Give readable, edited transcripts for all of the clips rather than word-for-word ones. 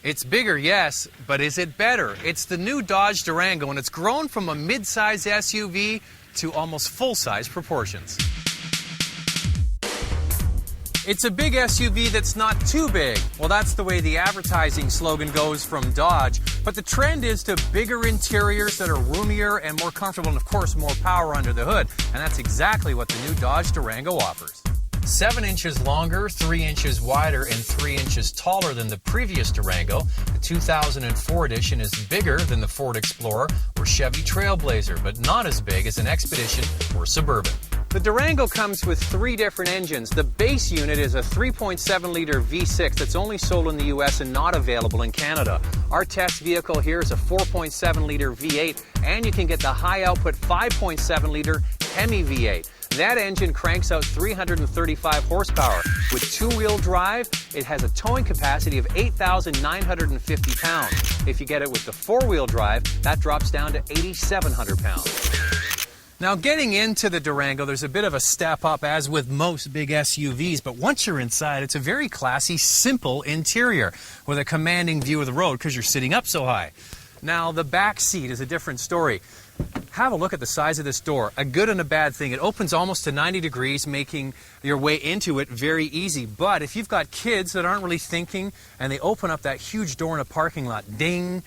It's bigger, yes, but is it better? It's the new Dodge Durango, and it's grown from a mid-size SUV to almost full-size proportions. It's a big SUV that's not too big. Well, that's the way the advertising slogan goes from Dodge. But the trend is to bigger interiors that are roomier and more comfortable, and of course more power under the hood. And that's exactly what the new Dodge Durango offers. 7 inches longer, 3 inches wider, and 3 inches taller than the previous Durango. The 2004 edition is bigger than the Ford Explorer or Chevy Trailblazer, but not as big as an Expedition or Suburban. The Durango comes with 3 different engines. The base unit is a 3.7-liter V6 that's only sold in the U.S. and not available in Canada. Our test vehicle here is a 4.7-liter V8, and you can get the high-output 5.7-liter Hemi V8. That engine cranks out 335 horsepower. With 2-wheel drive, it has a towing capacity of 8,950 pounds. If you get it with the 4-wheel drive, that drops down to 8,700 pounds. Now, getting into the Durango, there's a bit of a step up, as with most big SUVs, but once you're inside, it's a very classy, simple interior with a commanding view of the road because you're sitting up so high. Now, the back seat is a different story. Have a look at the size of this door. A good and a bad thing. It opens almost to 90 degrees, making your way into it very easy. But if you've got kids that aren't really thinking and they open up that huge door in a parking lot, ding,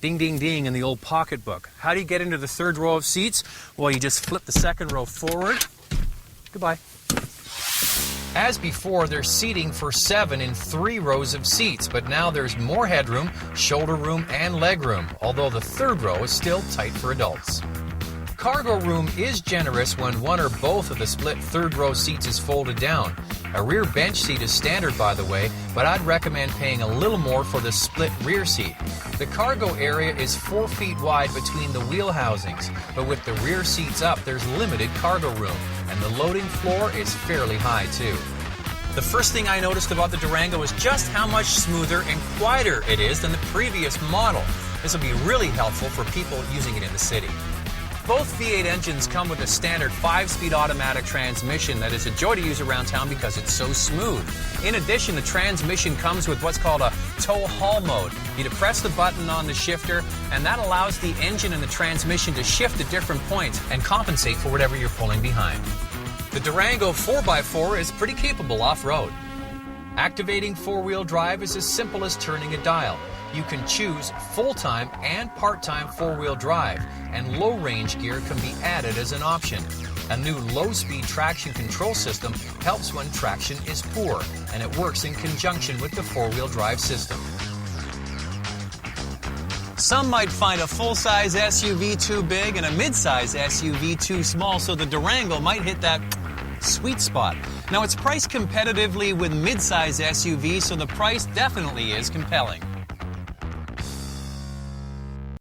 ding, ding, ding in the old pocketbook. How do you get into the 3rd row of seats? Well, you just flip the 2nd row forward. Goodbye. As before, there's seating for 7 in 3 rows of seats, but now there's more headroom, shoulder room, and leg room, although the 3rd row is still tight for adults. Cargo room is generous when one or both of the split 3rd row seats is folded down. A rear bench seat is standard, by the way, but I'd recommend paying a little more for the split rear seat. The cargo area is 4 feet wide between the wheel housings, but with the rear seats up, there's limited cargo room, and the loading floor is fairly high too. The first thing I noticed about the Durango is just how much smoother and quieter it is than the previous model. This will be really helpful for people using it in the city. Both V8 engines come with a standard 5-speed automatic transmission that is a joy to use around town because it's so smooth. In addition, the transmission comes with what's called a tow-haul mode. You depress the button on the shifter, and that allows the engine and the transmission to shift at different points and compensate for whatever you're pulling behind. The Durango 4x4 is pretty capable off-road. Activating 4-wheel drive is as simple as turning a dial. You can choose full-time and part-time 4-wheel drive, and low-range gear can be added as an option. A new low-speed traction control system helps when traction is poor, and it works in conjunction with the 4-wheel drive system. Some might find a full-size SUV too big and a mid-size SUV too small, so the Durango might hit that sweet spot. Now, it's priced competitively with mid-size SUVs, so the price definitely is compelling.